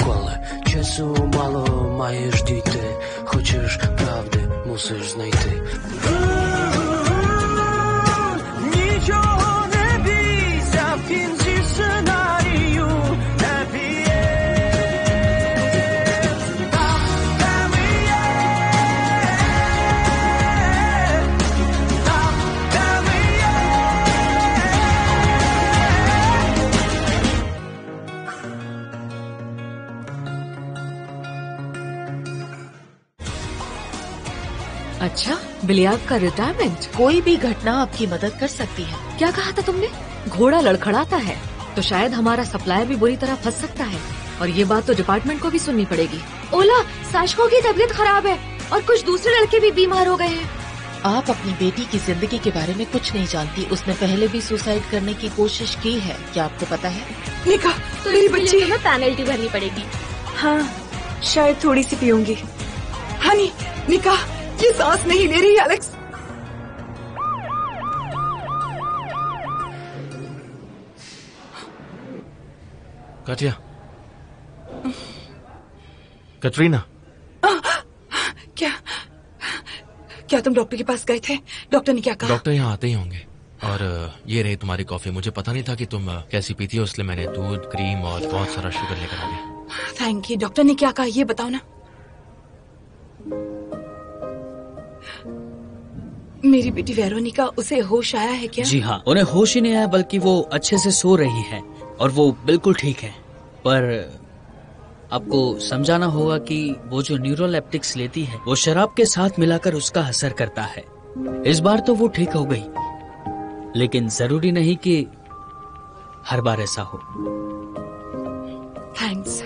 ніколи. Часу мало, маєш дійти. Хочеш правди, мусиш знайти. Нічого не бійся, в кінці сценарію happy end. Там, де ми є. Там, де ми є. अच्छा, बिलियाब का retirement. कोई भी घटना आपकी मदद कर सकती है। क्या कहा था तुमने? घोड़ा लड़खड़ाता है तो शायद हमारा सप्लाई भी बुरी तरह फंस सकता है, और ये बात तो डिपार्टमेंट को भी सुननी पड़ेगी। ओला, साशको की तबीयत खराब है और कुछ दूसरे लड़के भी बीमार हो गए हैं। आप अपनी बेटी की जिंदगी के बारे में कुछ नहीं जानती। उसने पहले भी सुसाइड करने की कोशिश की है, क्या आपको पता है? निका, तो मेरी बच्ची तुम्हें पेनल्टी भरनी पड़ेगी। हाँ, शायद थोड़ी सी पीऊंगी। हनी, निका, ये सांस नहीं ले रही एलेक्स। काटिया, कटरीना, क्या क्या तुम डॉक्टर के पास गए थे? डॉक्टर ने क्या कहा? डॉक्टर यहाँ आते ही होंगे। और ये रही तुम्हारी कॉफी। मुझे पता नहीं था कि तुम कैसी पीती हो, इसलिए मैंने दूध, क्रीम और बहुत सारा शुगर लेकर आ गया। Thank you. डॉक्टर ने क्या कहा ये बताओ ना। मेरी बेटी वेरोनिका, उसे होश आया है क्या? जी हाँ, उन्हें होश ही नहीं आया, बल्कि वो अच्छे से सो रही है और वो बिल्कुल ठीक है। पर आपको समझाना होगा कि वो जो न्यूरोलेप्टिक्स लेती है वो शराब के साथ मिलाकर उसका असर करता है। इस बार तो वो ठीक हो गई, लेकिन जरूरी नहीं कि हर बार ऐसा हो। थैंक्स।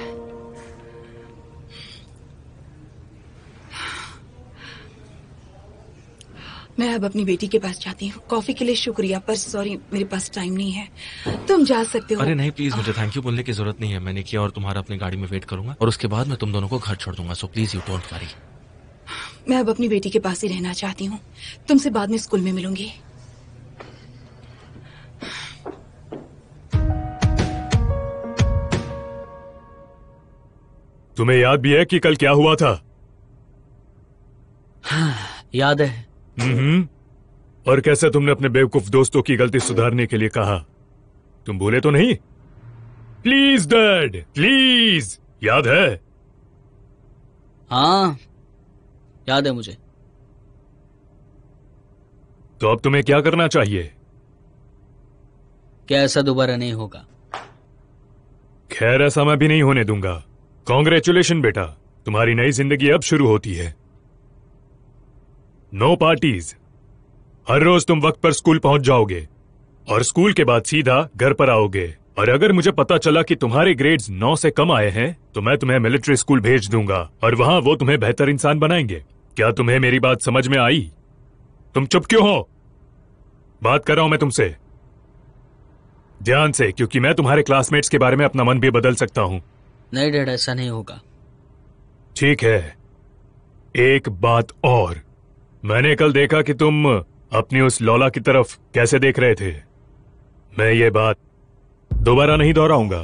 मैं अब अपनी बेटी के पास जाती हूँ। कॉफी के लिए शुक्रिया, पर सॉरी मेरे पास टाइम नहीं है। तुम जा सकते हो। अरे नहीं, प्लीज, मुझे थैंक यू बोलने की जरूरत नहीं है। मैंने किया और तुम्हारा अपनी गाड़ी में वेट करूंगा और उसके बाद मैं तुम दोनों को घर छोड़ दूंगा। So please you don't worry. मैं अब अपनी बेटी के पास ही रहना चाहती हूँ। तुमसे बाद में स्कूल में मिलूंगी। तुम्हें याद भी है कि कल क्या हुआ था? हाँ, याद है। और कैसे तुमने अपने बेवकूफ दोस्तों की गलती सुधारने के लिए कहा? तुम भूले तो नहीं? प्लीज डैड, प्लीज, याद है? हाँ, याद है मुझे। तो अब तुम्हें क्या करना चाहिए? क्या ऐसा दोबारा नहीं होगा? खैर, ऐसा मैं भी नहीं होने दूंगा। कॉन्ग्रेचुलेशन बेटा, तुम्हारी नई जिंदगी अब शुरू होती है। No parties. हर रोज तुम वक्त पर स्कूल पहुंच जाओगे और स्कूल के बाद सीधा घर पर आओगे। और अगर मुझे पता चला कि तुम्हारे ग्रेड्स 9 से कम आए हैं तो मैं तुम्हें मिलिट्री स्कूल भेज दूंगा और वहां वो तुम्हें बेहतर इंसान बनाएंगे। क्या तुम्हें मेरी बात समझ में आई? तुम चुप क्यों हो? बात कर रहा हूं मैं तुमसे। ध्यान से, क्योंकि मैं तुम्हारे क्लासमेट्स के बारे में अपना मन भी बदल सकता हूं। नहीं डैड, ऐसा नहीं होगा। ठीक है। एक बात और, मैंने कल देखा कि तुम अपनी उस लौला की तरफ कैसे देख रहे थे। मैं ये बात दोबारा नहीं दोहराऊंगा।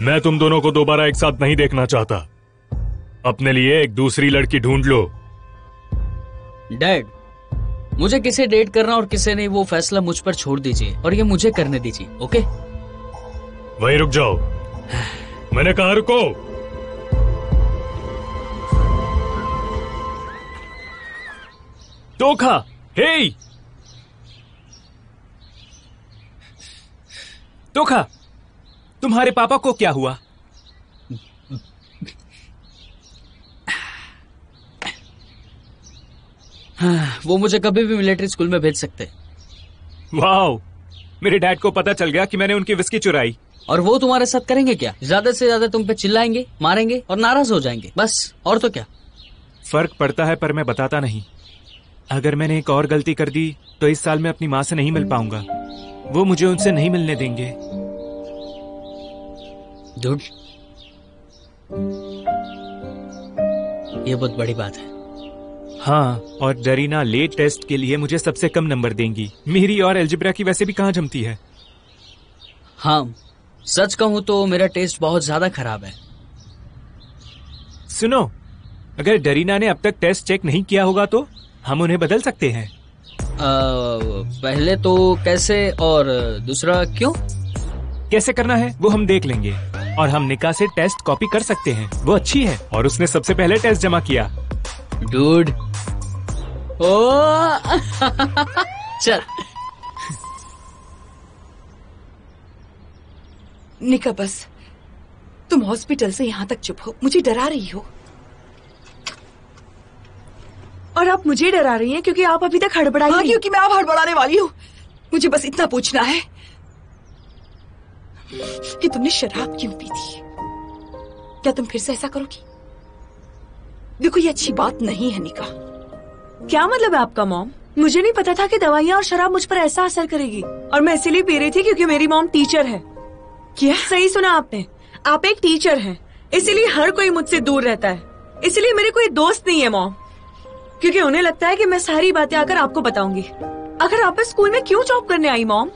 मैं तुम दोनों को दोबारा एक साथ नहीं देखना चाहता। अपने लिए एक दूसरी लड़की ढूंढ लो। डैड, मुझे किसे डेट करना और किसे नहीं वो फैसला मुझ पर छोड़ दीजिए और ये मुझे करने दीजिए, ओके? वहीं रुक जाओ। मैंने कहा रुको। टोखा, हे टोखा, तुम्हारे पापा को क्या हुआ? वो मुझे कभी भी मिलिट्री स्कूल में भेज सकते। वाओ, मेरे डैड को पता चल गया कि मैंने उनकी विस्की चुराई। और वो तुम्हारे साथ करेंगे क्या? ज्यादा से ज्यादा तुम पे चिल्लाएंगे, मारेंगे और नाराज हो जाएंगे, बस। और तो क्या। फर्क पड़ता है, पर मैं बताता नहीं। अगर मैंने एक और गलती कर दी तो इस साल मैं अपनी माँ से नहीं मिल पाऊंगा। वो मुझे उनसे नहीं मिलने देंगे। डूड, ये बहुत बड़ी बात है। हाँ, और डरीना लेट टेस्ट के लिए मुझे सबसे कम नंबर देंगी। मेरी और अलजेब्रा की वैसे भी कहाँ जमती है। हाँ, सच कहूं तो मेरा टेस्ट बहुत ज्यादा खराब है। सुनो, अगर डरीना ने अब तक टेस्ट चेक नहीं किया होगा तो हम उन्हें बदल सकते हैं। पहले तो कैसे और दूसरा क्यों? कैसे करना है वो हम देख लेंगे, और हम निका से टेस्ट कॉपी कर सकते हैं। वो अच्छी है और उसने सबसे पहले टेस्ट जमा किया। डूड। ओ चल। निका बस, तुम हॉस्पिटल से यहाँ तक चुप हो, मुझे डरा रही हो। और आप मुझे डरा रही हैं क्योंकि आप अभी तक हड़बड़ाई नहीं। क्योंकि मैं आप हड़बड़ाने वाली हूँ। मुझे बस इतना पूछना है कि तुमने शराब क्यों पी थी? क्या तुम फिर से ऐसा करोगी? देखो, ये अच्छी बात नहीं है निका। क्या मतलब है आपका मॉम? मुझे नहीं पता था कि दवाइयाँ और शराब मुझ पर ऐसा असर करेगी, और मैं इसीलिए पी रही थी क्योंकि मेरी मॉम टीचर है। क्या? सही सुना आपने, आप एक टीचर हैं, इसीलिए हर कोई मुझसे दूर रहता है। इसीलिए मेरे कोई दोस्त नहीं है मॉम, क्योंकि उन्हें लगता है कि मैं सारी बातें आकर आपको बताऊंगी। अगर आप इस स्कूल में क्यों जॉब करने आई मॉम?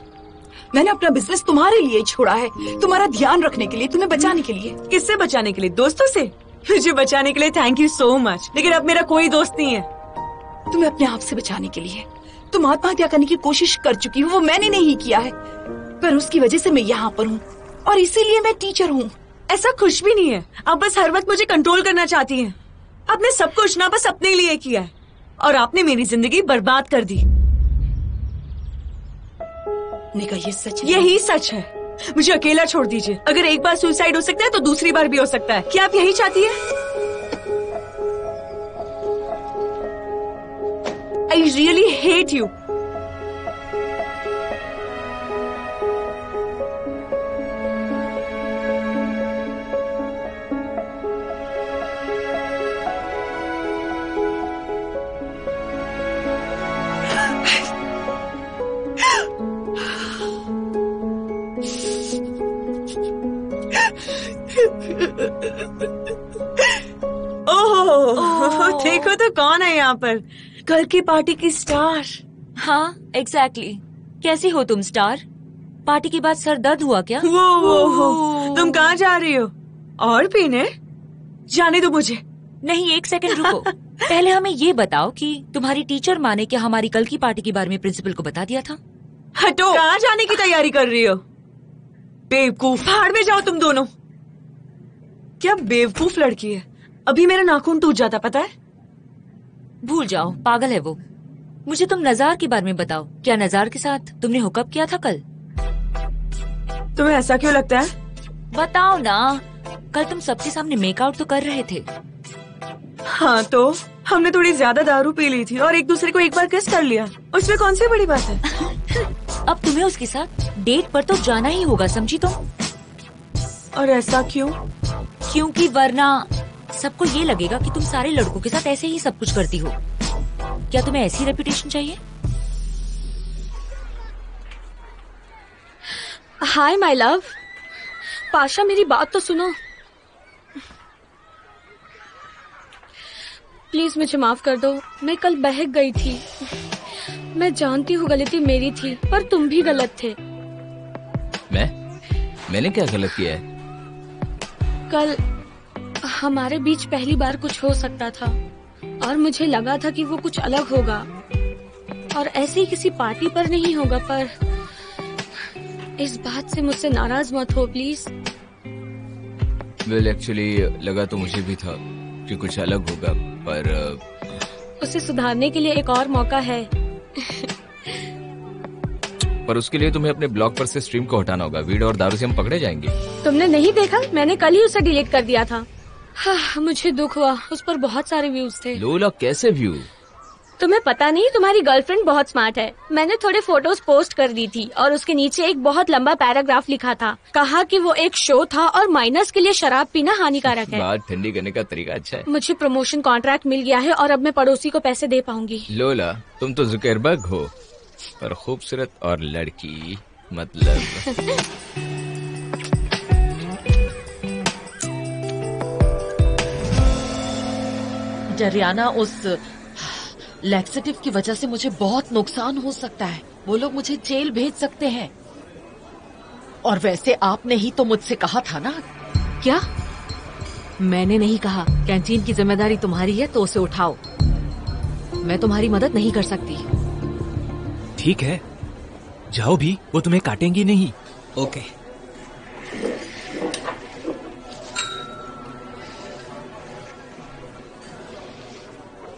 मैंने अपना बिजनेस तुम्हारे लिए छोड़ा है, तुम्हारा ध्यान रखने के लिए, तुम्हें बचाने के लिए। किससे बचाने के लिए? दोस्तों से? मुझे बचाने के लिए थैंक यू सो मच, लेकिन अब मेरा कोई दोस्त नहीं है। तुम्हें अपने आप से बचाने के लिए। तुम आत्महत्या करने की कोशिश कर चुकी हो, वो मैंने नहीं किया है, पर उसकी वजह से मैं यहाँ पर हूँ और इसीलिए मैं टीचर हूँ। ऐसा कुछ भी नहीं है, आप बस हर वक्त मुझे कंट्रोल करना चाहती हैं। आपने सब कुछ ना बस अपने लिए किया है, और आपने मेरी जिंदगी बर्बाद कर दी। निका, ये सच है? यही सच है। मुझे अकेला छोड़ दीजिए। अगर एक बार सुसाइड हो सकता है तो दूसरी बार भी हो सकता है। क्या आप यही चाहती हैं? I really hate you. Oh, देखो तो कौन है यहाँ पर, कल की पार्टी की स्टार। हाँ एग्जैक्टली। कैसी हो तुम स्टार? पार्टी के बाद सर दर्द हुआ क्या? वो तुम कहाँ जा रही हो? और पीने? जाने दो मुझे। नहीं, एक सेकंड रुको। पहले हमें ये बताओ कि तुम्हारी टीचर माँ ने क्या हमारी कल की पार्टी के बारे में प्रिंसिपल को बता दिया था? हटो, कहाँ जाने की तैयारी कर रही हो? बेवकूफ, भाड़ में जाओ तुम दोनों। क्या बेवकूफ लड़की है, अभी मेरा नाखून टूट जाता, पता है? भूल जाओ, पागल है वो। मुझे तुम नजार के बारे में बताओ। क्या नजार के साथ तुमने हुकअप किया था कल? तुम्हें ऐसा क्यों लगता है? बताओ ना, कल तुम सबके सामने मेकआउट तो कर रहे थे। हाँ तो हमने थोड़ी ज्यादा दारू पी ली थी और एक दूसरे को एक बार किस कर लिया, उसमें कौन सी बड़ी बात है? अब तुम्हें उसके साथ डेट पर तो जाना ही होगा, समझी तुम? और ऐसा क्यों? क्योंकि वरना सबको ये लगेगा कि तुम सारे लड़कों के साथ ऐसे ही सब कुछ करती हो। क्या तुम्हें ऐसी रेपुटेशन चाहिए? Hi my love. पाशा, मेरी बात तो सुनो। प्लीज मुझे माफ कर दो, मैं कल बहक गई थी। मैं जानती हूँ गलती मेरी थी, पर तुम भी गलत थे। मैंने क्या गलत किया है? कल हमारे बीच पहली बार कुछ हो सकता था और मुझे लगा था कि वो कुछ अलग होगा और ऐसे ही किसी पार्टी पर नहीं होगा, पर इस बात से मुझसे नाराज मत हो प्लीज। वेल एक्चुअली लगा तो मुझे भी था कि कुछ अलग होगा, पर उसे सुधारने के लिए एक और मौका है। पर उसके लिए तुम्हें अपने ब्लॉग पर से स्ट्रीम को हटाना होगा। वीड और दारू से हम पकड़े जाएंगे। तुमने नहीं देखा? मैंने कल ही उसे डिलीट कर दिया था। हाँ, मुझे दुख हुआ, उस पर बहुत सारे व्यूज थे। लोला, कैसे व्यू? तुम्हें पता नहीं, तुम्हारी गर्लफ्रेंड बहुत स्मार्ट है। मैंने थोड़े फोटोज पोस्ट कर दी थी और उसके नीचे एक बहुत लंबा पैराग्राफ लिखा था। कहा कि वो एक शो था और माइनर्स के लिए शराब पीना हानिकारक है। बात ठंडी करने का तरीका अच्छा है। मुझे प्रमोशन कॉन्ट्रैक्ट मिल गया है और अब मैं पड़ोसी को पैसे दे पाऊंगी। लोला, तुम तो जुकरबर्ग हो, पर खूबसूरत और लड़की मतलब। डरियाना, उस लैक्सेटिव की वजह से मुझे बहुत नुकसान हो सकता है। वो लोग मुझे जेल भेज सकते हैं। और वैसे आपने ही तो मुझसे कहा था ना। क्या? मैंने नहीं कहा। कैंटीन की जिम्मेदारी तुम्हारी है तो उसे उठाओ। मैं तुम्हारी मदद नहीं कर सकती। ठीक है, जाओ भी, वो तुम्हें काटेंगी नहीं। ओके।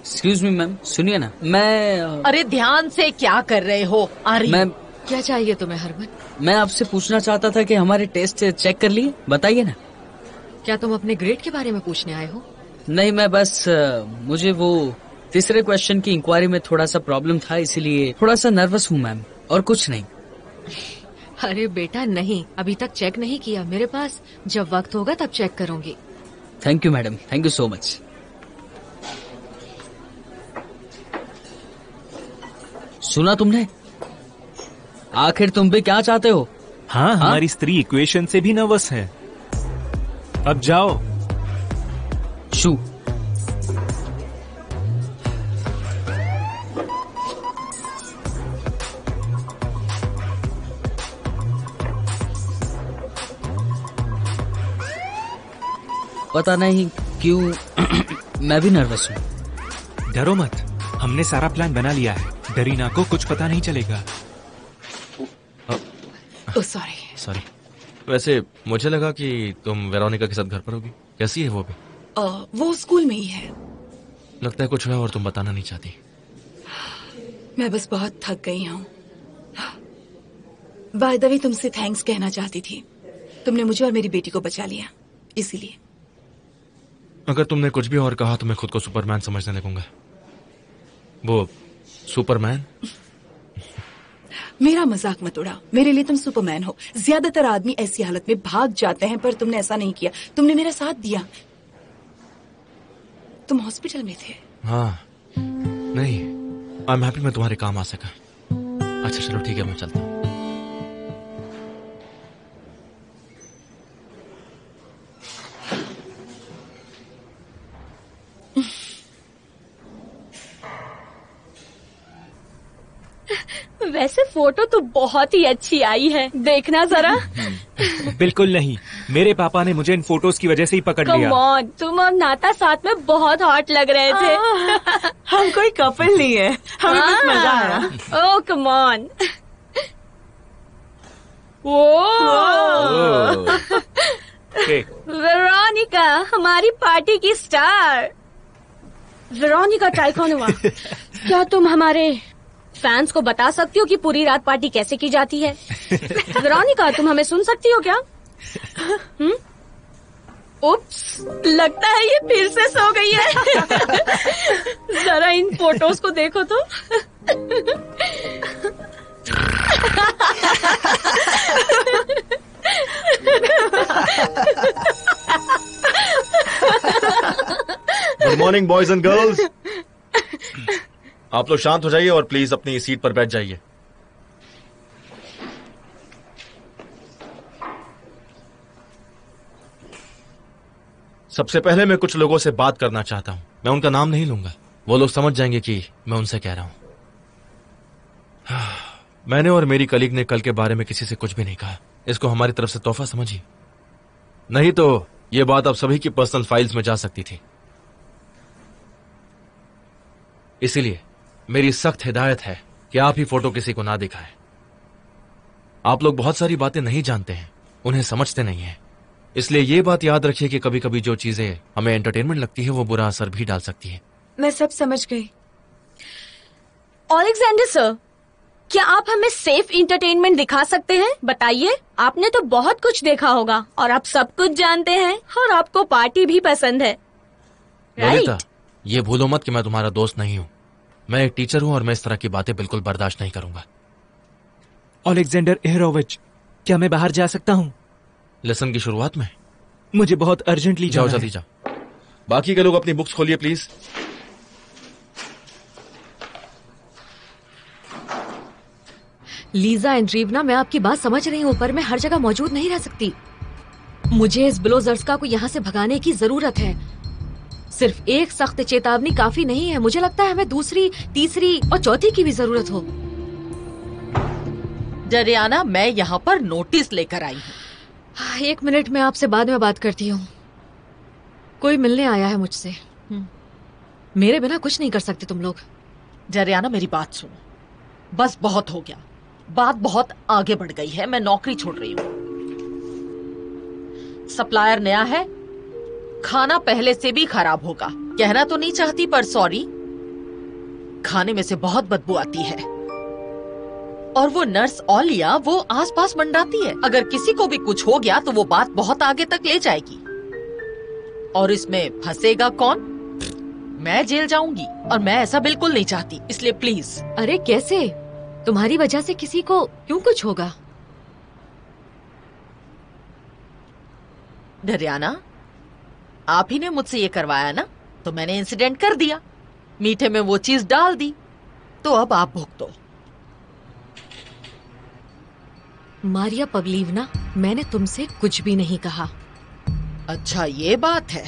एक्सक्यूज मी मैम, सुनिए ना, मैं अरे ध्यान से क्या कर रहे हो आरी? मैम, क्या चाहिए तुम्हें हरमन? मैं आपसे पूछना चाहता था कि हमारे टेस्ट चेक कर लिए, बताइए ना। क्या तुम अपने ग्रेड के बारे में पूछने आए हो? नहीं, मैं बस मुझे वो तीसरे क्वेश्चन की इंक्वायरी में थोड़ा सा प्रॉब्लम था, इसीलिए थोड़ा सा नर्वस हूँ मैम, और कुछ नहीं। अरे बेटा नहीं, अभी तक चेक नहीं किया। मेरे पास जब वक्त होगा तब चेक करूंगी। Thank you madam, thank you so much. सुना तुमने? आखिर तुम भी क्या चाहते हो? हाँ, हमारी स्त्री इक्वेशन से भी नर्वस है। अब जाओ। शू। पता नहीं क्यों मैं भी नर्वस हूँ। डरो मत, हमने सारा प्लान बना लिया है। डरीना को कुछ पता नहीं चलेगा। सॉरी। वैसे मुझे लगा कि तुम वेरोनिका के साथ घर पर होगी। कैसी है वो भी? वो स्कूल में ही है। लगता है कुछ हुआ और तुम बताना नहीं चाहती। मैं बस बहुत थक गई हूँ। बाय द वे, तुमसे थैंक्स कहना चाहती थी। तुमने मुझे और मेरी बेटी को बचा लिया, इसीलिए। अगर तुमने कुछ भी और कहा तो मैं खुद को सुपरमैन समझने लगूंगा। वो सुपरमैन? मेरा मजाक मत उड़ा। मेरे लिए तुम सुपरमैन हो। ज्यादातर आदमी ऐसी हालत में भाग जाते हैं, पर तुमने ऐसा नहीं किया। तुमने मेरा साथ दिया। तुम हॉस्पिटल में थे। हाँ, नहीं, आई एम हैप्पी मैं तुम्हारे काम आ सका। अच्छा चलो ठीक है, मैं चलता हूँ। वैसे फोटो तो बहुत ही अच्छी आई है, देखना जरा। बिल्कुल नहीं, मेरे पापा ने मुझे इन फोटोज की वजह से ही पकड़ लिया। कम ऑन, तुम और नाता साथ में बहुत हॉट लग रहे थे। हम कोई कपल नहीं है, हमें बस मजा आया। ओह कम ऑन। वेरोनिका, हमारी पार्टी की स्टार। वेरोनिका टाइकोनोवा, क्या तुम हमारे फैंस को बता सकती हो कि पूरी रात पार्टी कैसे की जाती है? वेरोनिका, तुम हमें सुन सकती हो क्या? उप्स, लगता है ये फिर से सो गई है। जरा इन फोटोज को देखो तो। Good morning boys and girls. आप लोग शांत हो जाइए और प्लीज अपनी सीट पर बैठ जाइए। सबसे पहले मैं कुछ लोगों से बात करना चाहता हूं। मैं उनका नाम नहीं लूंगा, वो लोग समझ जाएंगे कि मैं उनसे कह रहा हूं। मैंने और मेरी कलीग ने कल के बारे में किसी से कुछ भी नहीं कहा। इसको हमारी तरफ से तोहफा समझिए, नहीं तो ये बात आप सभी की पर्सनल फाइल्स में जा सकती थी। इसीलिए मेरी सख्त हिदायत है कि आप ही फोटो किसी को ना दिखाएं। आप लोग बहुत सारी बातें नहीं जानते हैं, उन्हें समझते नहीं हैं। इसलिए ये बात याद रखिए कि कभी कभी जो चीजें हमें एंटरटेनमेंट लगती है वो बुरा असर भी डाल सकती है। मैं सब समझ गई। अलेक्जेंडर सर, क्या आप हमें सेफ इंटरटेनमेंट दिखा सकते हैं? बताइए, आपने तो बहुत कुछ देखा होगा और आप सब कुछ जानते हैं और आपको पार्टी भी पसंद है, ललिता, ये भूलो मत कि मैं तुम्हारा दोस्त नहीं हूँ। मैं एक टीचर हूँ और मैं इस तरह की बातें बिल्कुल बर्दाश्त नहीं करूंगा। अलेक्जेंडर एहरोविच, क्या मैं बाहर जा सकता हूँ? लेसन की शुरुआत में? मुझे बहुत अर्जेंटली जाओ, जाना जल्दी है। जाओ। बाकी के लोग अपनी बुक्स खोलिए प्लीज। लीजा एंड रीवना, मैं आपकी बात समझ रही हूँ, पर मैं हर जगह मौजूद नहीं रह सकती। मुझे इस ब्लोजर्स को यहाँ से भगाने की जरूरत है। सिर्फ एक सख्त चेतावनी काफी नहीं है, मुझे लगता है हमें दूसरी, तीसरी और चौथी की भी जरूरत हो। डरियाना, मैं यहाँ पर नोटिस लेकर आई हूँ। 1 मिनट में आपसे बाद में बात करती हूँ। कोई मिलने आया है मुझसे। मेरे बिना कुछ नहीं कर सकते तुम लोग। डरियाना मेरी बात सुनो, बस बहुत हो गया, बात बहुत आगे बढ़ गई है। मैं नौकरी छोड़ रही हूँ। सप्लायर नया है, खाना पहले से भी खराब होगा। कहना तो नहीं चाहती पर सॉरी, खाने में से बहुत बदबू आती है। और वो नर्स ओलिया वो आसपास मंडराती है। अगर किसी को भी कुछ हो गया तो वो बात बहुत आगे तक ले जाएगी। और इसमें फंसेगा कौन? मैं जेल जाऊंगी और मैं ऐसा बिल्कुल नहीं चाहती, इसलिए प्लीज। अरे कैसे? तुम्हारी वजह से किसी को क्यों कुछ होगा? डरियाना, आप ही ने मुझसे ये करवाया ना, तो मैंने इंसिडेंट कर दिया। मीठे में वो चीज डाल दी, तो अब आप भुगतो। मारिया पगलीवना, मैंने तुमसे कुछ भी नहीं कहा। अच्छा ये बात है।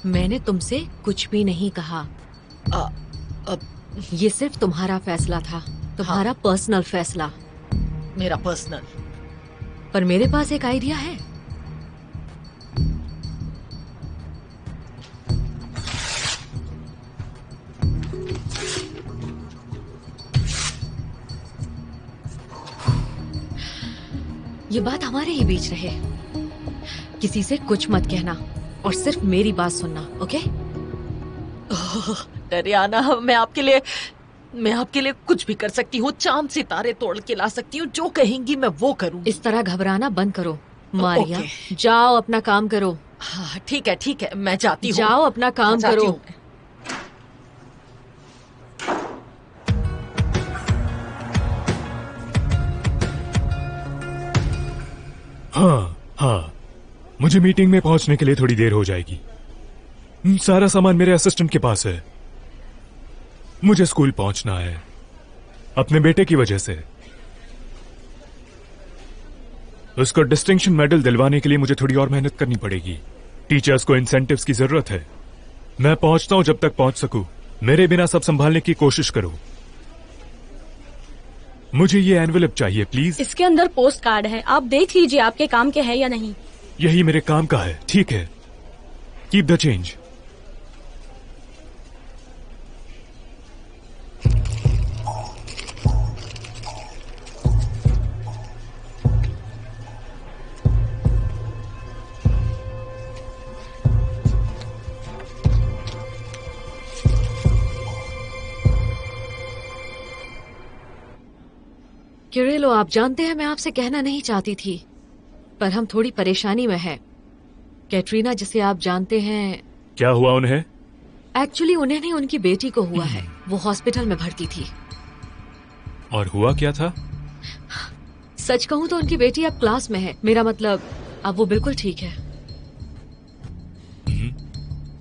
मैंने तुमसे कुछ भी नहीं कहा। ये सिर्फ तुम्हारा फैसला था, तुम्हारा पर्सनल फैसला। मेरा पर्सनल? पर मेरे पास एक आइडिया है। ये बात हमारे ही बीच रहे, किसी से कुछ मत कहना और सिर्फ मेरी बात सुनना, ओके? डरियाना, मैं आपके लिए कुछ भी कर सकती हूँ। चांद सितारे तोड़ के ला सकती हूँ। जो कहेंगी मैं वो करूँगी। इस तरह घबराना बंद करो मारिया। जाओ अपना काम करो। हाँ ठीक है, मैं जाती हूँ। जाओ अपना काम करो। हाँ, मुझे मीटिंग में पहुंचने के लिए थोड़ी देर हो जाएगी। सारा सामान मेरे असिस्टेंट के पास है। मुझे स्कूल पहुंचना है अपने बेटे की वजह से। उसको डिस्टिंक्शन मेडल दिलवाने के लिए मुझे थोड़ी और मेहनत करनी पड़ेगी। टीचर्स को इंसेंटिव्स की जरूरत है। मैं पहुंचता हूं जब तक पहुंच सकूं। मेरे बिना सब संभालने की कोशिश करो। मुझे ये एनवेलप चाहिए प्लीज। इसके अंदर पोस्ट कार्ड है, आप देख लीजिए आपके काम के है या नहीं। यही मेरे काम का है। ठीक है, कीप द चेंज। किरेलो, आप जानते हैं मैं आपसे कहना नहीं चाहती थी, पर हम थोड़ी परेशानी में हैं। कैटरीना, जिसे आप जानते हैं। क्या हुआ उन्हें? एक्चुअली उन्हें नहीं, उनकी बेटी को हुआ है। वो हॉस्पिटल में भर्ती थी। और हुआ क्या था? सच कहूँ तो उनकी बेटी अब क्लास में है। मेरा मतलब अब वो बिल्कुल ठीक है।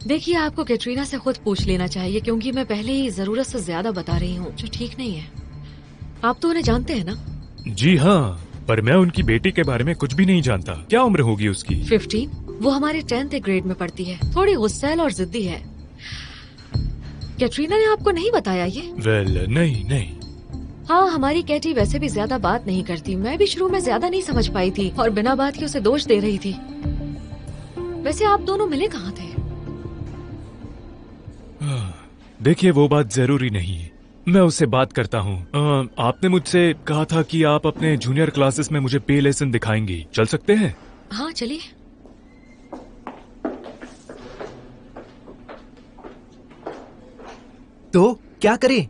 देखिए, आपको कैटरीना से खुद पूछ लेना चाहिए, क्योंकि मैं पहले ही जरूरत से ज्यादा बता रही हूँ, जो ठीक नहीं है। आप तो उन्हें जानते हैं ना? जी हाँ, पर मैं उनकी बेटी के बारे में कुछ भी नहीं जानता। क्या उम्र होगी उसकी? 15। वो हमारे 10th ग्रेड में पढ़ती है। थोड़ी गुस्सैल और जिद्दी है। कैटरीना ने आपको नहीं बताया ये? वेल, नहीं। हाँ, हमारी कैटी वैसे भी ज्यादा बात नहीं करती। मैं भी शुरू में ज्यादा नहीं समझ पाई थी और बिना बात के उसे दोष दे रही थी। वैसे आप दोनों मिले कहाँ थे? देखिए, वो बात जरूरी नहीं है। मैं उससे बात करता हूँ। आपने मुझसे कहा था कि आप अपने जूनियर क्लासेस में मुझे पे लेसन दिखाएंगी। चल सकते हैं? हाँ चलिए। तो क्या करें?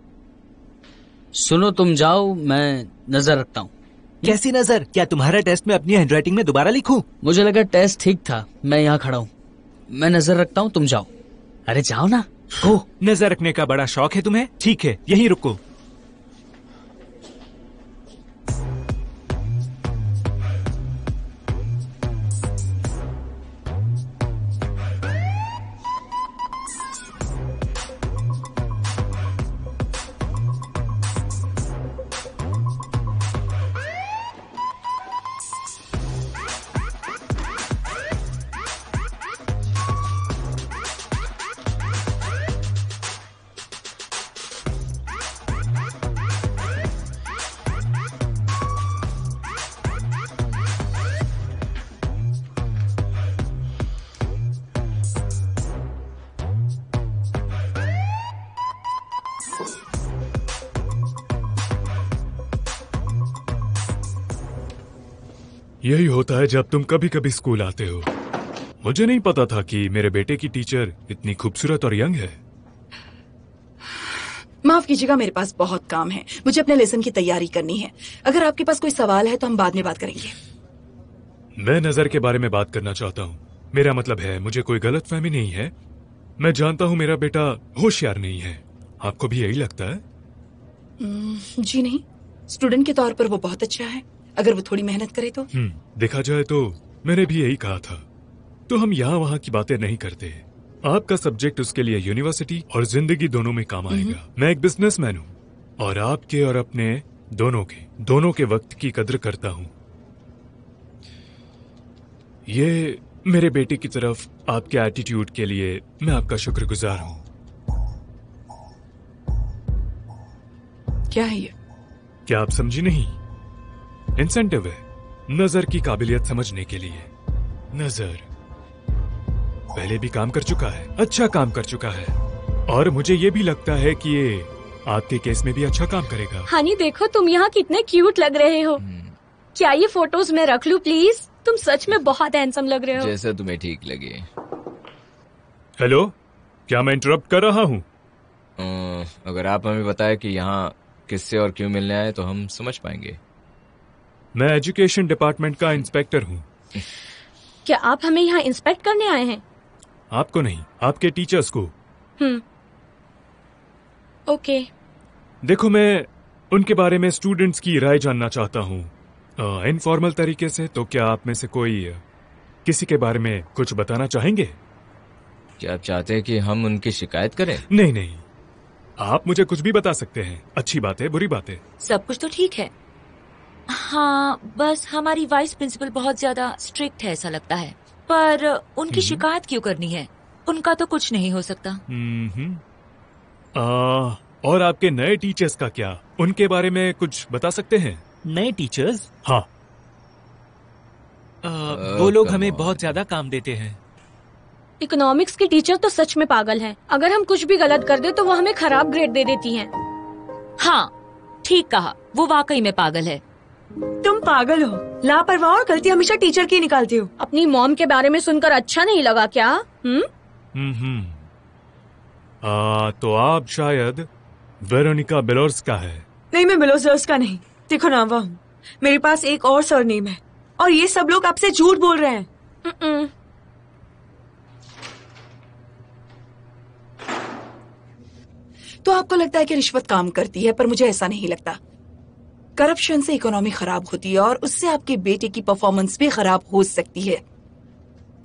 सुनो, तुम जाओ, मैं नजर रखता हूँ। कैसी नजर? क्या तुम्हारा टेस्ट मैं अपनी हैंडराइटिंग में दोबारा लिखूं? मुझे लगा टेस्ट ठीक था। मैं यहाँ खड़ा हूँ, मैं नजर रखता हूँ, तुम जाओ। अरे जाओ ना। ओह, नजर रखने का बड़ा शौक है तुम्हें? ठीक है, यहीं रुको। यही होता है जब तुम कभी कभी स्कूल आते हो। मुझे नहीं पता था कि मेरे बेटे की टीचर इतनी खूबसूरत और यंग है। माफ कीजिएगा, मेरे पास बहुत काम है, मुझे अपने लेसन की तैयारी करनी है। अगर आपके पास कोई सवाल है तो हम बाद में बात करेंगे। मैं नजर के बारे में बात करना चाहता हूँ। मेरा मतलब है, मुझे कोई गलतफहमी नहीं है। मैं जानता हूँ मेरा बेटा होशियार नहीं है। आपको भी यही लगता है? जी नहीं, स्टूडेंट के तौर पर वो बहुत अच्छा है, अगर वो थोड़ी मेहनत करे तो। देखा जाए तो मैंने भी यही कहा था। तो हम यहाँ वहाँ की बातें नहीं करते। आपका सब्जेक्ट उसके लिए यूनिवर्सिटी और जिंदगी दोनों में काम आएगा। मैं एक बिजनेसमैन हूँ और आपके और अपने दोनों के वक्त की कद्र करता हूँ। ये मेरे बेटे की तरफ आपके एटीट्यूड के लिए मैं आपका शुक्रगुजार हूँ। क्या है ये? क्या आप समझी नहीं? इंसेंटिव है नजर की काबिलियत समझने के लिए। नजर पहले भी काम कर चुका है, अच्छा काम कर चुका है, और मुझे ये भी लगता है कि ये आपके केस में भी अच्छा काम करेगा। हनी देखो, तुम यहाँ कितने क्यूट लग रहे हो। क्या ये फोटोज में रख लूं प्लीज? तुम सच में बहुत हैंडसम लग रहे हो। जैसा तुम्हें ठीक लगे। हेलो, क्या मैं इंटरप्ट कर रहा हूँ? अगर आप हमें बताएं कि यहाँ किससे और क्यों मिलने आए तो हम समझ पाएंगे। मैं एजुकेशन डिपार्टमेंट का इंस्पेक्टर हूँ। क्या आप हमें यहाँ इंस्पेक्ट करने आए हैं? आपको नहीं, आपके टीचर्स को। ओके। देखो, मैं उनके बारे में स्टूडेंट्स की राय जानना चाहता हूँ इनफॉर्मल तरीके से। तो क्या आप में से कोई किसी के बारे में कुछ बताना चाहेंगे? क्या आप चाहते हैं कि हम उनकी शिकायत करें? नहीं नहीं, आप मुझे कुछ भी बता सकते हैं। अच्छी बात है, बुरी बात है, सब कुछ तो ठीक है। हाँ, बस हमारी वाइस प्रिंसिपल बहुत ज्यादा स्ट्रिक्ट है ऐसा लगता है। पर उनकी शिकायत क्यों करनी है? उनका तो कुछ नहीं हो सकता। और आपके नए टीचर्स का क्या? उनके बारे में कुछ बता सकते हैं? नए टीचर्स? हाँ। वो लोग हमें बहुत ज्यादा काम देते हैं। इकोनॉमिक्स की टीचर तो सच में पागल हैं। अगर हम कुछ भी गलत कर दे तो वो हमें खराब ग्रेड दे देती हैं। हाँ, ठीक कहा, वो वाकई में पागल है। तुम पागल हो, लापरवाह और गलती हमेशा टीचर की निकालती हो। अपनी मॉम के बारे में सुनकर अच्छा नहीं लगा क्या? तो आप शायद वेरोनिका बेलोर्स का है। नहीं, मैं बेलोर्स का नहीं, तिखोनावा हूँ। मेरे पास एक और सरनेम है और ये सब लोग आपसे झूठ बोल रहे हैं। तो आपको लगता है कि रिश्वत काम करती है, पर मुझे ऐसा नहीं लगता। करप्शन से इकोनॉमी खराब होती है और उससे आपके बेटे की परफॉर्मेंस भी खराब हो सकती है।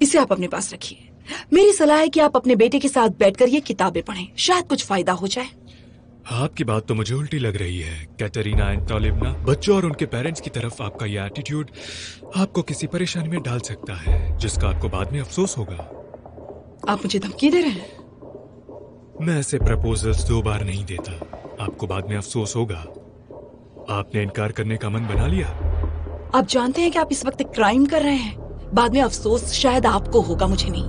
इसे आप अपने पास रखिए। मेरी सलाह है कि आप अपने बेटे के साथ बैठकर ये किताबें पढ़ें, शायद कुछ फायदा हो जाए। आपकी बात तो मुझे उल्टी लग रही है कैटरीना एंटोलिवना। बच्चों और उनके पेरेंट्स की तरफ आपका ये एटीट्यूड आपको किसी परेशानी में डाल सकता है, जिसका आपको बाद में अफसोस होगा। आप मुझे धमकी दे रहे हैं? मैं ऐसे प्रपोजल्स 2 बार नहीं देता, आपको बाद में अफसोस होगा। आपने इनकार करने का मन बना लिया? आप जानते हैं कि आप इस वक्त एक क्राइम कर रहे हैं। बाद में अफसोस शायद आपको होगा, मुझे नहीं।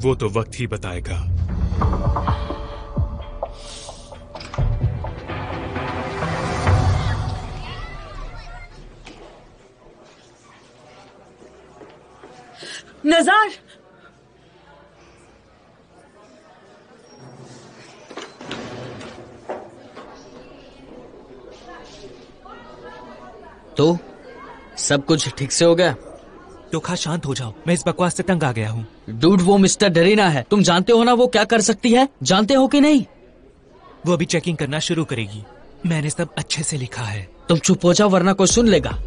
वो तो वक्त ही बताएगा। नजार, तो सब कुछ ठीक से हो गया? तो खा शांत हो जाओ, मैं इस बकवास से तंग आ गया हूँ। डूड, वो मिस्टर डरीना है, तुम जानते हो ना वो क्या कर सकती है? जानते हो कि नहीं? वो अभी चेकिंग करना शुरू करेगी। मैंने सब अच्छे से लिखा है। तुम चुप हो जाओ वरना कोई सुन लेगा।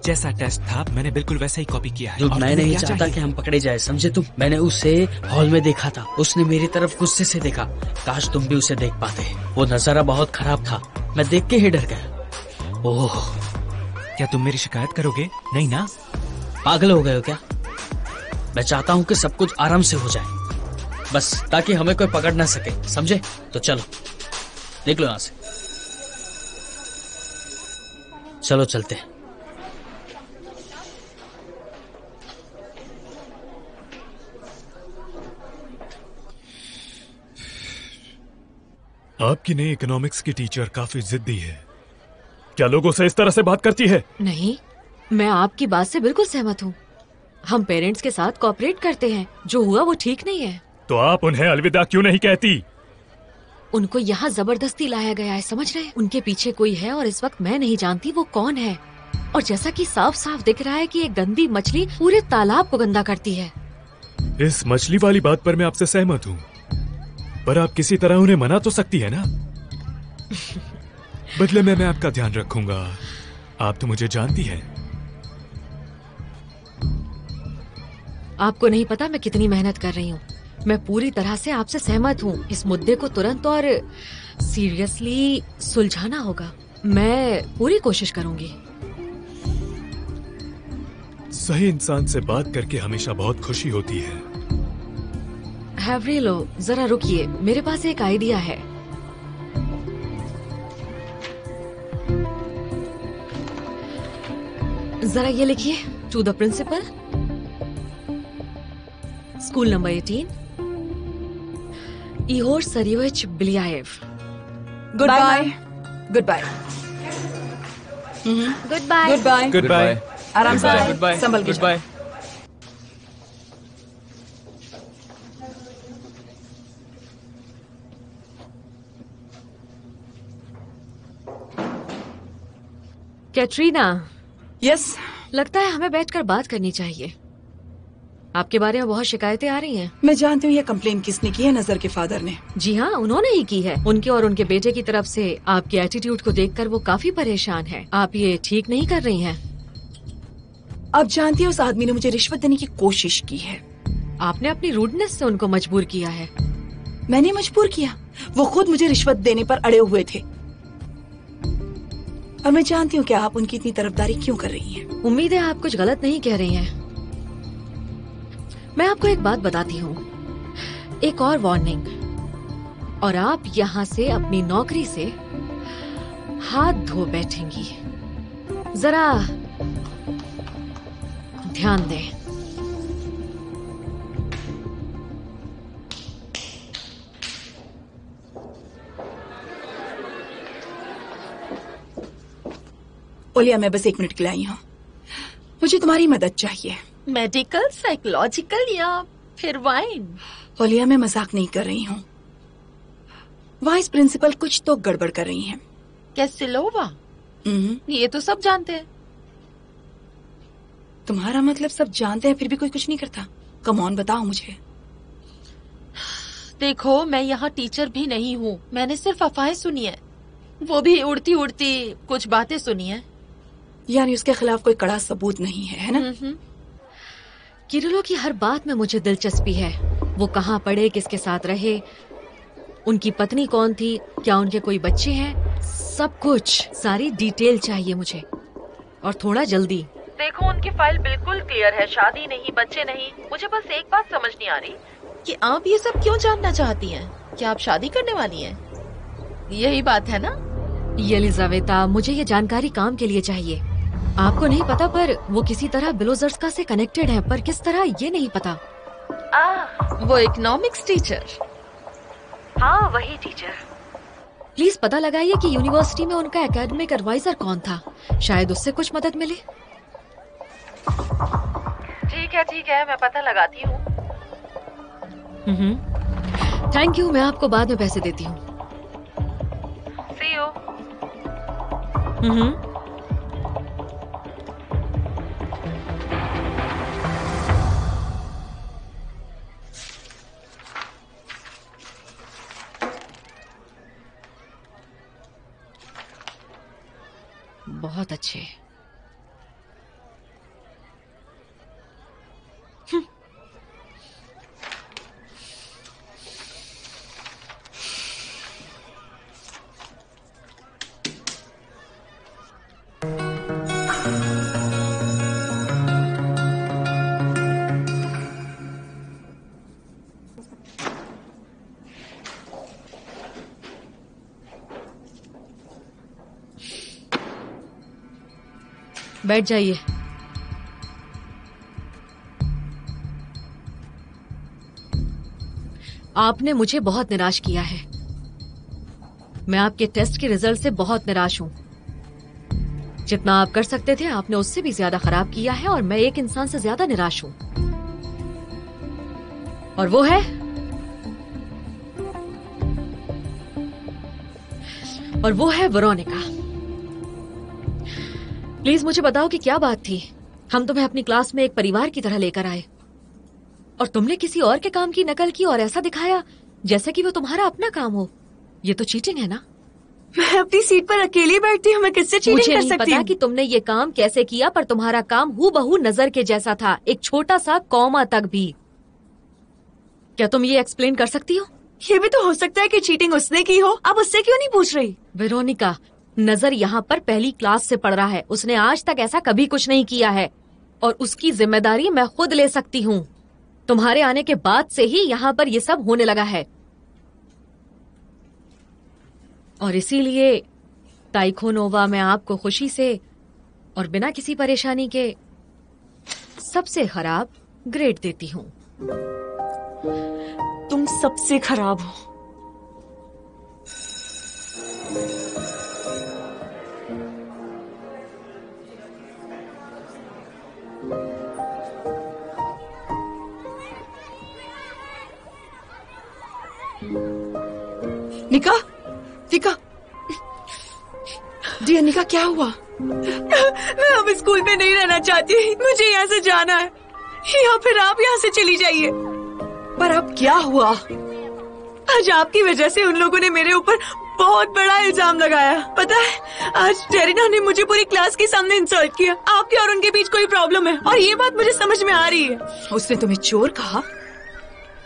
जैसा टेस्ट था मैंने बिल्कुल वैसा ही कॉपी किया है। डूड, मैं नहीं चाहता कि हम पकड़े जाए, समझे तुम? मैंने उसे हॉल में देखा था, उसने मेरी तरफ गुस्से से देखा। काश तुम भी उसे देख पाते। वो नजारा बहुत खराब था, मैं देख के ही डर गया। ओह, क्या तुम मेरी शिकायत करोगे? नहीं ना? पागल हो गए हो क्या? मैं चाहता हूँ कि सब कुछ आराम से हो जाए, बस ताकि हमें कोई पकड़ ना सके, समझे? तो चलो निकलो यहाँ से, चलो चलते हैं। आपकी नई इकोनॉमिक्स की टीचर काफी जिद्दी है। क्या लोगों से इस तरह से बात करती है? नहीं, मैं आपकी बात से बिल्कुल सहमत हूँ। हम पेरेंट्स के साथ कोऑपरेट करते हैं। जो हुआ वो ठीक नहीं है। तो आप उन्हें अलविदा क्यों नहीं कहती? उनको यहाँ जबरदस्ती लाया गया है, समझ रहे हैं? उनके पीछे कोई है और इस वक्त मैं नहीं जानती वो कौन है। और जैसा कि साफ साफ दिख रहा है कि एक गंदी मछली पूरे तालाब को गंदा करती है। इस मछली वाली बात पर मैं आपसे सहमत हूँ, पर आप किसी तरह उन्हें मना तो सकती है ना? बदले में मैं आपका ध्यान रखूंगा। आप तो मुझे जानती हैं। आपको नहीं पता मैं कितनी मेहनत कर रही हूँ। मैं पूरी तरह से आपसे सहमत हूँ। इस मुद्दे को तुरंत और सीरियसली सुलझाना होगा। मैं पूरी कोशिश करूंगी। सही इंसान से बात करके हमेशा बहुत खुशी होती है। हैवरीलो, जरा रुकिए, मेरे पास एक आइडिया है। जरा ये लिखिए, to the principal, school number 18, Ihor Serhiyovych Biliaiev. Good bye. Good bye. Good bye. Good bye. Good bye. आराम से गुड बाय। संभल के गुड बाय। कैटरीना। यस। लगता है हमें बैठकर बात करनी चाहिए। आपके बारे में बहुत शिकायतें आ रही हैं। मैं जानती हूँ ये कंप्लेन किसने की है। नजर के फादर ने। जी हाँ, उन्होंने ही की है। उनके और उनके बेटे की तरफ से आपके एटीट्यूड को देखकर वो काफी परेशान है। आप ये ठीक नहीं कर रही हैं। आप जानती हो उस आदमी ने मुझे रिश्वत देने की कोशिश की है। आपने अपनी रूडनेस से उनको मजबूर किया है। मैंने मजबूर किया? वो खुद मुझे रिश्वत देने पर अड़े हुए थे। और मैं जानती हूँ कि आप उनकी इतनी तरफदारी क्यों कर रही हैं। उम्मीद है आप कुछ गलत नहीं कह रही हैं। मैं आपको एक बात बताती हूँ, एक और वार्निंग, और आप यहाँ से अपनी नौकरी से हाथ धो बैठेंगी। जरा ध्यान दें। ओलिया, मैं बस 1 मिनट के लिए आई हूँ। मुझे तुम्हारी मदद चाहिए। मेडिकल, साइकोलॉजिकल या फिर वाइन? ओलिया, मैं मजाक नहीं कर रही हूँ। वाइस प्रिंसिपल कुछ तो गड़बड़ कर रही हैं। कैसिलोवा? ये तो सब जानते हैं। तुम्हारा मतलब सब जानते हैं फिर भी कोई कुछ नहीं करता? कम ऑन, बताओ मुझे। देखो, मैं यहाँ टीचर भी नहीं हूँ। मैंने सिर्फ अफवाहें सुनी है, वो भी उड़ती उड़ती कुछ बातें सुनी है। यानी उसके खिलाफ कोई कड़ा सबूत नहीं है ना? किरिलो की हर बात में मुझे दिलचस्पी है। वो कहाँ पढ़े, किसके साथ रहे, उनकी पत्नी कौन थी, क्या उनके कोई बच्चे हैं, सब कुछ, सारी डिटेल चाहिए मुझे, और थोड़ा जल्दी। देखो, उनकी फाइल बिल्कुल क्लियर है। शादी नहीं, बच्चे नहीं। मुझे बस एक बात समझ नहीं आ रही कि आप ये सब क्यों जानना चाहती हैं। क्या आप शादी करने वाली हैं? यही बात है ना? येलिजावेता, मुझे ये जानकारी काम के लिए चाहिए। आपको नहीं पता, पर वो किसी तरह बिलोजर्स्का से कनेक्टेड है, पर किस तरह ये नहीं पता। वो इकोनॉमिक्स टीचर? हाँ, वही टीचर। प्लीज पता लगाइए कि यूनिवर्सिटी में उनका एकेडमिक एडवाइजर कौन था। शायद उससे कुछ मदद मिले। ठीक है, मैं पता लगाती हूँ। थैंक यू, मैं आपको बाद में पैसे देती हूँ। See you. बहुत अच्छे। बैठ जाइए। आपने मुझे बहुत निराश किया है। मैं आपके टेस्ट के रिजल्ट से बहुत निराश हूं। जितना आप कर सकते थे आपने उससे भी ज्यादा खराब किया है और मैं एक इंसान से ज्यादा निराश हूं। और वो है वेरोनिका। प्लीज मुझे बताओ कि क्या बात थी। हम तुम्हें अपनी क्लास में एक परिवार की तरह लेकर आए और तुमने किसी और के काम की नकल की और ऐसा दिखाया जैसे कि वो तुम्हारा अपना काम हो। ये तो चीटिंग है ना? मैं अपनी सीट पर अकेली बैठती हूँ, मैं किससे चीटिंग मुझे कर नहीं सकती पता हूँ? कि तुमने ये काम कैसे किया, पर तुम्हारा काम हूबहू नजर के जैसा था, एक छोटा सा कॉमा तक भी। क्या तुम ये एक्सप्लेन कर सकती हो? ये भी तो हो सकता है कि चीटिंग उसने की हो। आप उससे क्यों नहीं पूछ रही? वेरोनिका, नजर यहाँ पर पहली क्लास से पढ़ रहा है। उसने आज तक ऐसा कभी कुछ नहीं किया है और उसकी जिम्मेदारी मैं खुद ले सकती हूँ। तुम्हारे आने के बाद से ही यहाँ पर ये सब होने लगा है और इसीलिए टाइकोनोवा में आपको खुशी से और बिना किसी परेशानी के सबसे खराब ग्रेड देती हूँ। तुम सबसे खराब हो। निका, निका, डियर निका, क्या हुआ? मैं अब स्कूल में नहीं रहना चाहती। मुझे यहाँ से जाना है या फिर आप यहाँ से चली जाइए। पर अब क्या हुआ? आज आपकी वजह से उन लोगों ने मेरे ऊपर बहुत बड़ा इल्जाम लगाया। पता है, आज टेरिना ने मुझे पूरी क्लास के सामने इंसल्ट किया। आपके और उनके बीच कोई प्रॉब्लम है और ये बात मुझे समझ में आ रही है। उसने तुम्हें चोर कहा?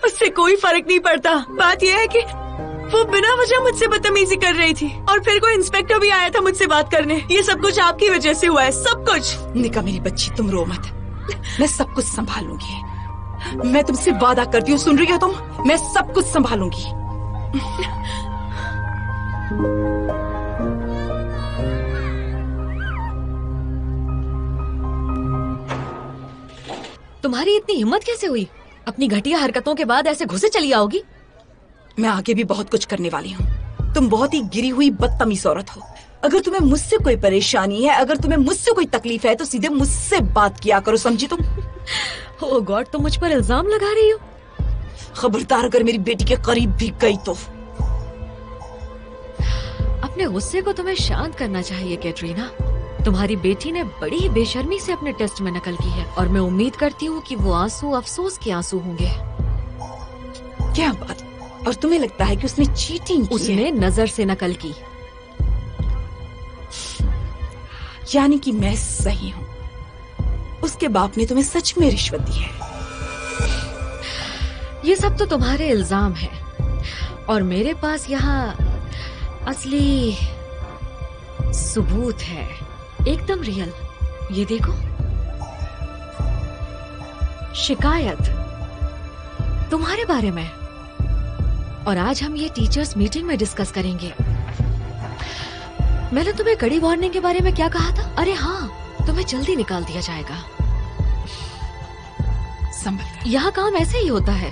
उससे कोई फर्क नहीं पड़ता। बात यह है कि वो बिना वजह मुझसे बदतमीजी कर रही थी और फिर कोई इंस्पेक्टर भी आया था मुझसे बात करने। ये सब कुछ आपकी वजह से हुआ है, सब कुछ। निका मेरी बच्ची, तुम रो मत, मैं सब कुछ संभालूंगी। मैं तुमसे वादा करती हूँ, सुन रही हो तुम? मैं सब कुछ संभालूंगी। तुम्हारी इतनी हिम्मत कैसे हुई? अपनी घटिया हरकतों के बाद ऐसे घुसे चली आओगी? मैं आगे भी बहुत कुछ करने वाली हूँ। तुम बहुत ही गिरी हुई बदतमीज औरत हो। अगर तुम्हें मुझसे कोई परेशानी है, अगर तुम्हें मुझसे कोई तकलीफ है तो सीधे मुझसे बात किया करो, समझी तुम? ओह गॉड, तुम मुझ पर इल्जाम लगा रही हो? खबरदार अगर मेरी बेटी के करीब भी गई तो। अपने गुस्से को तुम्हें शांत करना चाहिए कैटरीना। तुम्हारी बेटी ने बड़ी ही बेशर्मी से अपने टेस्ट में नकल की है और मैं उम्मीद करती हूँ कि वो आंसू अफसोस के आंसू होंगे। क्या बात? और तुम्हें लगता है कि उसने चीटिंग की? उसने नजर से नकल की। यानी कि मैं सही हूँ, उसके बाप ने तुम्हें सच में रिश्वत दी है। ये सब तो तुम्हारे इल्जाम हैं और मेरे पास यहाँ असली सबूत है, एकदम रियल। ये देखो, शिकायत तुम्हारे बारे में। और आज हम ये टीचर्स मीटिंग में डिस्कस करेंगे। मैंने तुम्हें कड़ी वार्निंग के बारे में क्या कहा था? अरे हाँ, तुम्हें जल्दी निकाल दिया जाएगा। यहाँ काम ऐसे ही होता है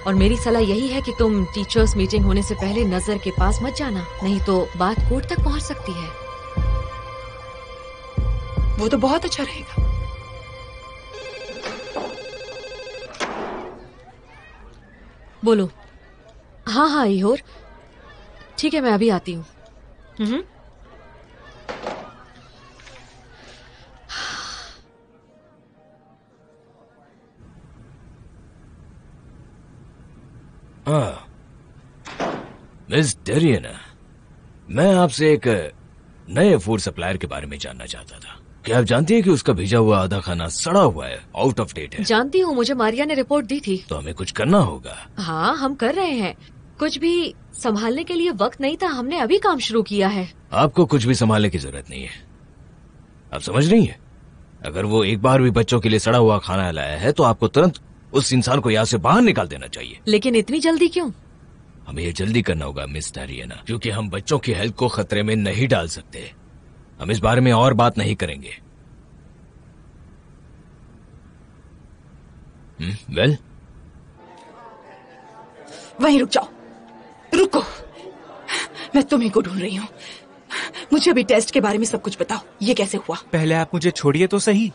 और मेरी सलाह यही है कि तुम टीचर्स मीटिंग होने से पहले नजर के पास मत जाना, नहीं तो बात कोर्ट तक पहुँच सकती है। वो तो बहुत अच्छा रहेगा। बोलो। हाँ हाँ ईहोर, ठीक है, मैं अभी आती हूँ। मिस टेरिना, मैं आपसे एक नए फूड सप्लायर के बारे में जानना चाहता था। क्या आप जानती हैं कि उसका भेजा हुआ आधा खाना सड़ा हुआ है, आउट ऑफ डेट है? जानती हूँ, मुझे मारिया ने रिपोर्ट दी थी। तो हमें कुछ करना होगा। हाँ, हम कर रहे हैं। कुछ भी संभालने के लिए वक्त नहीं था, हमने अभी काम शुरू किया है। आपको कुछ भी संभालने की जरूरत नहीं है, आप समझ रही हैं? अगर वो एक बार भी बच्चों के लिए सड़ा हुआ खाना लाया है तो आपको तुरंत उस इंसान को यहाँ से बाहर निकाल देना चाहिए। लेकिन इतनी जल्दी क्यों? हमें ये जल्दी करना होगा मिस टेरिना, क्योंकि हम बच्चों की हेल्थ को खतरे में नहीं डाल सकते। हम इस बारे में और बात नहीं करेंगे। वेल, वहीं रुक जाओ, रुको, मैं तुम्हीं को ढूंढ रही हूँ। मुझे अभी टेस्ट के बारे में सब कुछ बताओ, ये कैसे हुआ? पहले आप मुझे छोड़िए तो सही।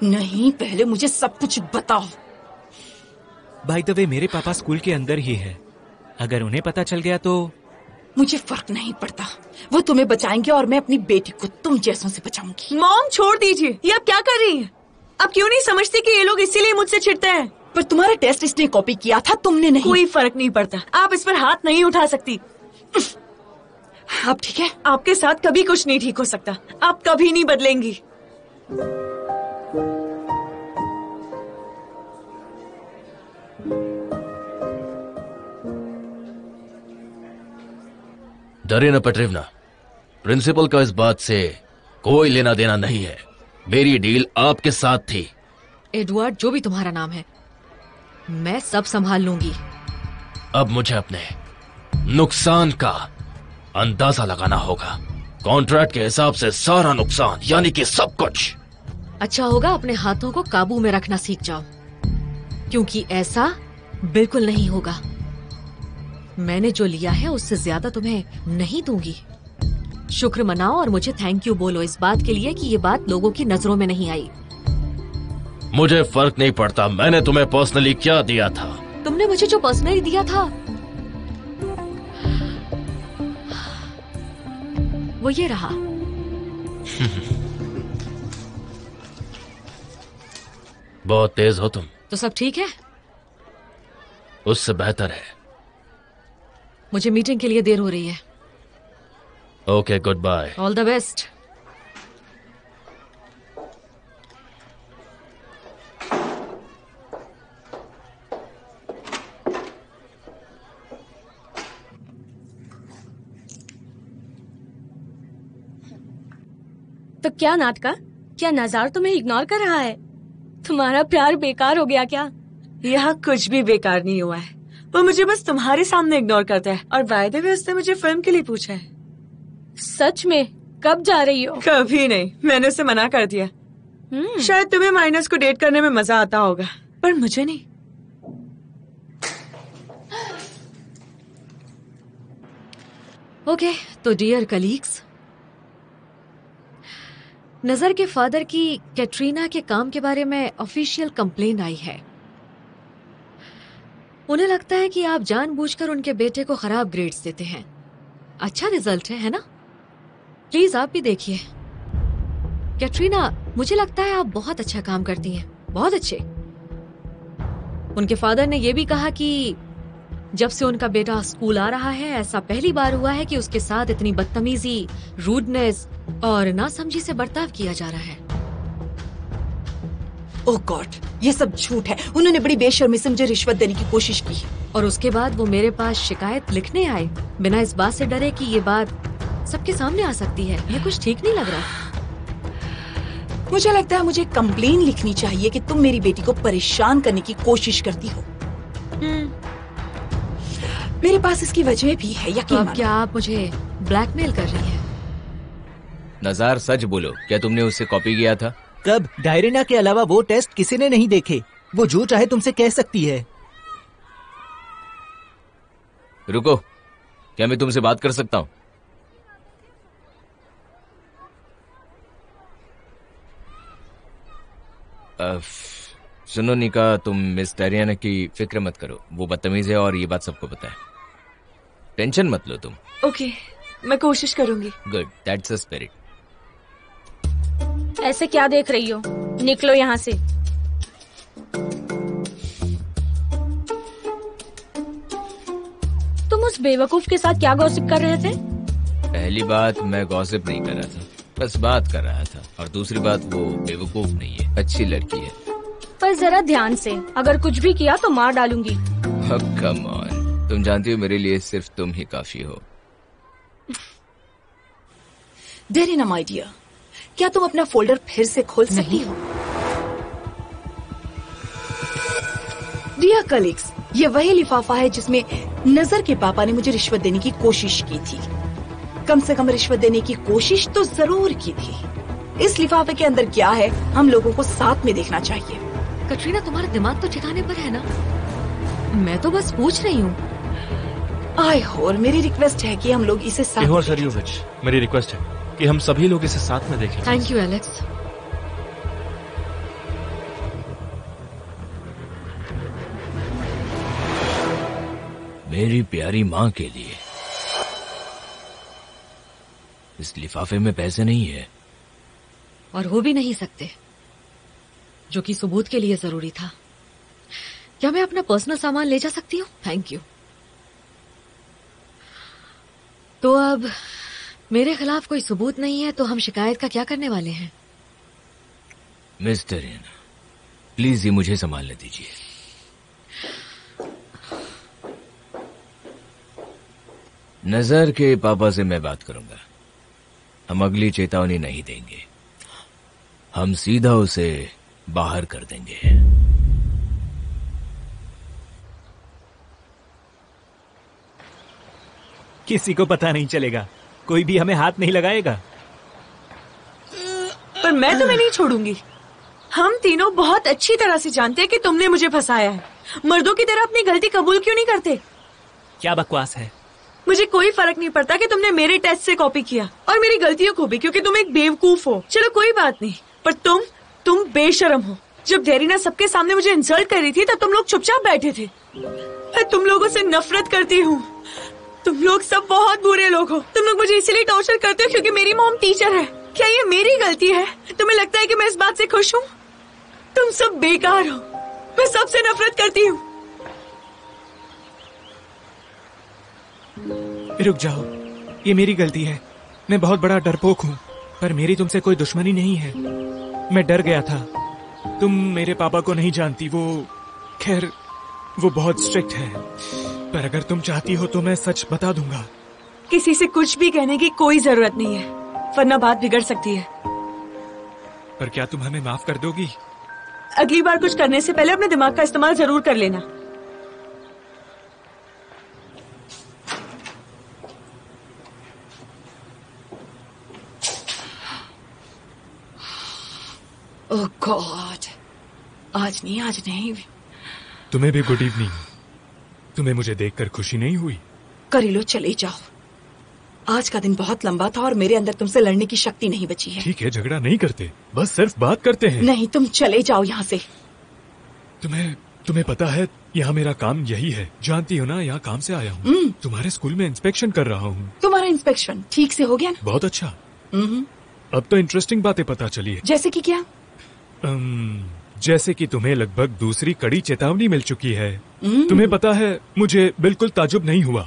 नहीं, पहले मुझे सब कुछ बताओ। बाय द वे, मेरे पापा स्कूल के अंदर ही है। अगर उन्हें पता चल गया तो मुझे फर्क नहीं पड़ता, वो तुम्हें बचाएंगे और मैं अपनी बेटी को तुम जैसों से बचाऊंगी। मॉम छोड़ दीजिए, ये आप क्या कर रही हैं? आप क्यों नहीं समझती कि ये लोग इसीलिए मुझसे चिढ़ते हैं? पर तुम्हारा टेस्ट इसने कॉपी किया था, तुमने नहीं। कोई फर्क नहीं पड़ता, आप इस पर हाथ नहीं उठा सकती। आप ठीक है? आपके साथ कभी कुछ नहीं ठीक हो सकता, आप कभी नहीं बदलेंगी। डरीना पेट्रोवना, प्रिंसिपल का इस बात से कोई लेना देना नहीं है। मेरी डील आपके साथ थी। एडवर्ड, जो भी तुम्हारा नाम है, मैं सब संभाल लूंगी। अब मुझे अपने नुकसान का अंदाजा लगाना होगा। कॉन्ट्रैक्ट के हिसाब से सारा नुकसान, यानी कि सब कुछ। अच्छा होगा अपने हाथों को काबू में रखना सीख जाओ, क्योंकि ऐसा बिल्कुल नहीं होगा। मैंने जो लिया है उससे ज्यादा तुम्हें नहीं दूंगी। शुक्र मनाओ और मुझे थैंक यू बोलो इस बात के लिए कि ये बात लोगों की नजरों में नहीं आई। मुझे फर्क नहीं पड़ता मैंने तुम्हें पर्सनली क्या दिया था। तुमने मुझे जो पर्सनली दिया था वो ये रहा। बहुत तेज हो तुम। तो सब ठीक है? उससे बेहतर है। मुझे मीटिंग के लिए देर हो रही है। Okay, good bye. All the best. तो क्या नाटका, क्या नजार तुम्हें इग्नोर कर रहा है? तुम्हारा प्यार बेकार हो गया क्या? यहाँ कुछ भी बेकार नहीं हुआ है, वो मुझे बस तुम्हारे सामने इग्नोर करता है। और बाय द वे उसने मुझे फिल्म के लिए पूछा है। सच में? कब जा रही हो? कभी नहीं, मैंने उसे मना कर दिया। शायद तुम्हें माइनस को डेट करने में मजा आता होगा, पर मुझे नहीं। ओके, तो डियर कलीग्स, नजर के फादर की कैटरीना के काम के बारे में ऑफिशियल कंप्लेन आई है। उन्हें लगता है कि आप जानबूझकर उनके बेटे को खराब ग्रेड्स देते हैं। अच्छा रिजल्ट है ना? प्लीज आप भी देखिए। कैटरीना, मुझे लगता है आप बहुत अच्छा काम करती हैं, बहुत अच्छे। उनके फादर ने यह भी कहा कि जब से उनका बेटा स्कूल आ रहा है, ऐसा पहली बार हुआ है कि उसके साथ इतनी बदतमीजी, रूडनेस और नासमझी से बर्ताव किया जा रहा है। ओह गॉड, ये सब झूठ है। उन्होंने बड़ी बेशर्मी से मुझे रिश्वत देने की कोशिश की और उसके बाद वो मेरे पास शिकायत लिखने आए, बिना इस बात से डरे कि ये बात सबके सामने आ सकती है। ये कुछ ठीक नहीं लग रहा। मुझे लगता है मुझे कंप्लेन लिखनी चाहिए कि तुम मेरी बेटी को परेशान करने की कोशिश करती हो। मेरे पास इसकी वजह भी है, यकीन मानो। क्या आप मुझे ब्लैकमेल कर रही हैं? नजार, सच बोलो, क्या तुमने उससे कॉपी किया था? कब? डायरेना के अलावा वो टेस्ट किसी ने नहीं देखे। वो जो चाहे तुमसे कह सकती है। रुको, क्या मैं तुमसे बात कर सकता हूँ? सुनो निका, तुम मिस डायरेना की फिक्र मत करो। वो बदतमीज है और ये बात सबको पता है। टेंशन मत लो तुम। ओके, मैं कोशिश करूंगी। Good, that's the spirit. ऐसे क्या देख रही हो? निकलो यहाँ से। तुम उस बेवकूफ के साथ क्या गॉसिप कर रहे थे? पहली बात, मैं गॉसिप नहीं कर रहा था, बस बात कर रहा था। और दूसरी बात, वो बेवकूफ नहीं है, अच्छी लड़की है। पर जरा ध्यान से, अगर कुछ भी किया तो मार डालूंगी। कम ऑन, तुम जानती हो मेरे लिए सिर्फ तुम ही काफी हो। डेरिना माय डियर, क्या तुम अपना फोल्डर फिर से खोल सकती हो? डियर कलीग्स, ये वही लिफाफा है जिसमें नजर के पापा ने मुझे रिश्वत देने की कोशिश की थी। कम से कम रिश्वत देने की कोशिश तो जरूर की थी। इस लिफाफे के अंदर क्या है, हम लोगों को साथ में देखना चाहिए। कटरीना, तुम्हारा दिमाग तो ठिकाने पर है ना? मैं तो बस पूछ रही हूँ। आय होर, मेरी रिक्वेस्ट है कि हम लोग इसे साथ सर, मेरी रिक्वेस्ट है। कि हम सभी लोग इसे साथ में देखें। Thank you Alex. मेरी प्यारी माँ के लिए इस लिफाफे में पैसे नहीं है। और हो भी नहीं सकते, जो कि सबूत के लिए जरूरी था। क्या मैं अपना पर्सनल सामान ले जा सकती हूँ? Thank you. तो अब मेरे खिलाफ कोई सबूत नहीं है, तो हम शिकायत का क्या करने वाले हैं? मिस डेरियन, प्लीज ये मुझे संभालने दीजिए। नजर के पापा से मैं बात करूंगा। हम अगली चेतावनी नहीं देंगे, हम सीधा उसे बाहर कर देंगे। किसी को पता नहीं चलेगा, कोई भी हमें हाथ नहीं लगाएगा। पर मैं तुम्हें नहीं छोड़ूंगी। हम तीनों बहुत अच्छी तरह से जानते हैं कि तुमने मुझे फंसाया है। मर्दों की तरह अपनी गलती कबूल क्यों नहीं करते? क्या बकवास है? मुझे कोई फर्क नहीं पड़ता कि तुमने मेरे टेस्ट से कॉपी किया और मेरी गलतियों को भी, क्योंकि तुम एक बेवकूफ हो। चलो कोई बात नहीं, पर तुम बेशरम हो। जब डेरिना सबके सामने मुझे इंसल्ट कर रही थी तब तुम लोग चुपचाप बैठे थे। मैं तुम लोगों से नफरत करती हूँ। तुम लोग सब बहुत बुरे लोग हो। तुम लोग मुझे इसीलिए टॉर्चर करते हो क्योंकि मेरी मॉम टीचर है। क्या ये मेरी गलती है? तुम्हें लगता है कि मैं इस बात से खुश हूँ? तुम सब बेकार हो। मैं सबसे नफरत करती हूँ। रुक जाओ, ये मेरी गलती है। मैं बहुत बड़ा डरपोक हूँ, पर मेरी तुमसे कोई दुश्मनी नहीं है। मैं डर गया था। तुम मेरे पापा को नहीं जानती, खैर वो बहुत स्ट्रिक्ट है। पर अगर तुम चाहती हो तो मैं सच बता दूंगा। किसी से कुछ भी कहने की कोई जरूरत नहीं है, वरना बात बिगड़ सकती है। पर क्या तुम हमें माफ कर दोगी? अगली बार कुछ करने से पहले अपने दिमाग का इस्तेमाल जरूर कर लेना। ओह गॉड, आज नहीं। तुम्हें भी गुड इवनिंग। तुम्हें मुझे देखकर खुशी नहीं हुई? करीलो, चले जाओ। आज का दिन बहुत लंबा था और मेरे अंदर तुमसे लड़ने की शक्ति नहीं बची है। ठीक है, झगड़ा नहीं करते, बस सिर्फ बात करते हैं। नहीं, तुम चले जाओ यहाँ से। तुम्हें पता है यहाँ मेरा काम यही है, जानती हो ना? यहाँ काम से आया हूँ। तुम्हारे स्कूल में इंस्पेक्शन कर रहा हूँ। तुम्हारा इंस्पेक्शन ठीक से हो गया ना? बहुत अच्छा। अब तो इंटरेस्टिंग बातें पता चली है। जैसे कि क्या? जैसे कि तुम्हें लगभग दूसरी कड़ी चेतावनी मिल चुकी है। तुम्हें पता है, मुझे बिल्कुल ताजुब नहीं हुआ,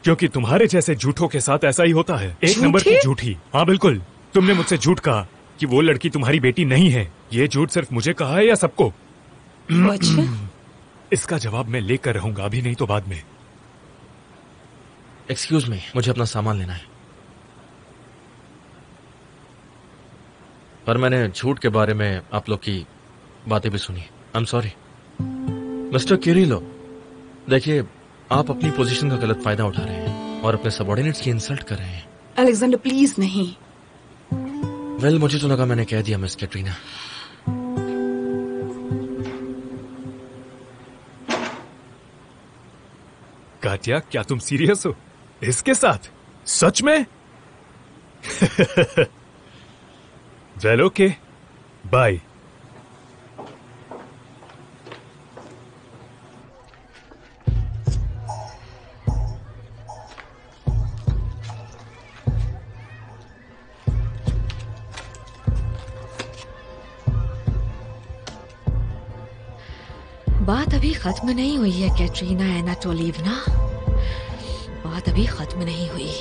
क्योंकि तुम्हारे जैसे झूठों के साथ ऐसा ही होता है। एक नंबर की झूठी। हाँ बिल्कुल, तुमने मुझसे झूठ कहा कि वो लड़की तुम्हारी बेटी नहीं है। ये झूठ सिर्फ मुझे कहा है या सबको? इसका जवाब मैं लेकर रहूंगा, अभी नहीं तो बाद में। एक्सक्यूज मी, मुझे अपना सामान लेना है। पर मैंने झूठ के बारे में आप लोग की बातें भी सुनी। आई एम सॉरी मिस्टर किरिलो। देखिए, आप अपनी पोजीशन का गलत फायदा उठा रहे हैं और अपने सबऑर्डिनेट्स की इंसल्ट कर रहे हैं। अलेक्जेंडर प्लीज नहीं। वेल, मुझे तो लगा मैंने कह दिया मिस कैटरीना। काटिया, क्या तुम सीरियस हो इसके साथ? सच में? Well okay, bye. बात अभी खत्म नहीं हुई है कैटरीना एनाटोलिवना, बात अभी खत्म नहीं हुई।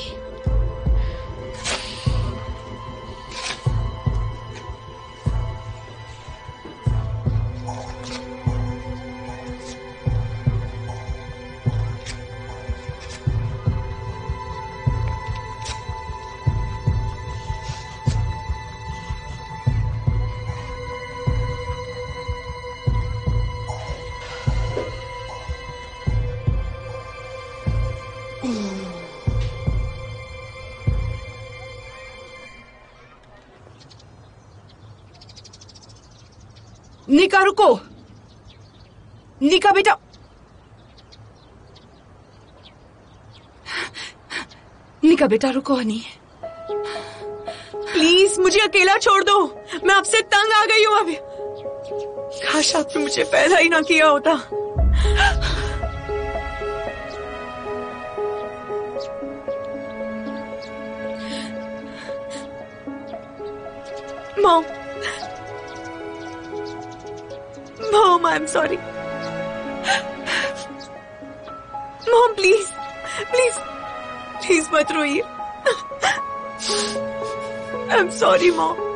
निका रुको, निका बेटा, निका बेटा रुको। हनी, प्लीज मुझे अकेला छोड़ दो, मैं आपसे तंग आ गई हूँ अभी। काश आपने मुझे पैदा ही ना किया होता। Mom, mom I am sorry. Mom please please please मत रोइए। I am sorry mom.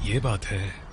ये बात है।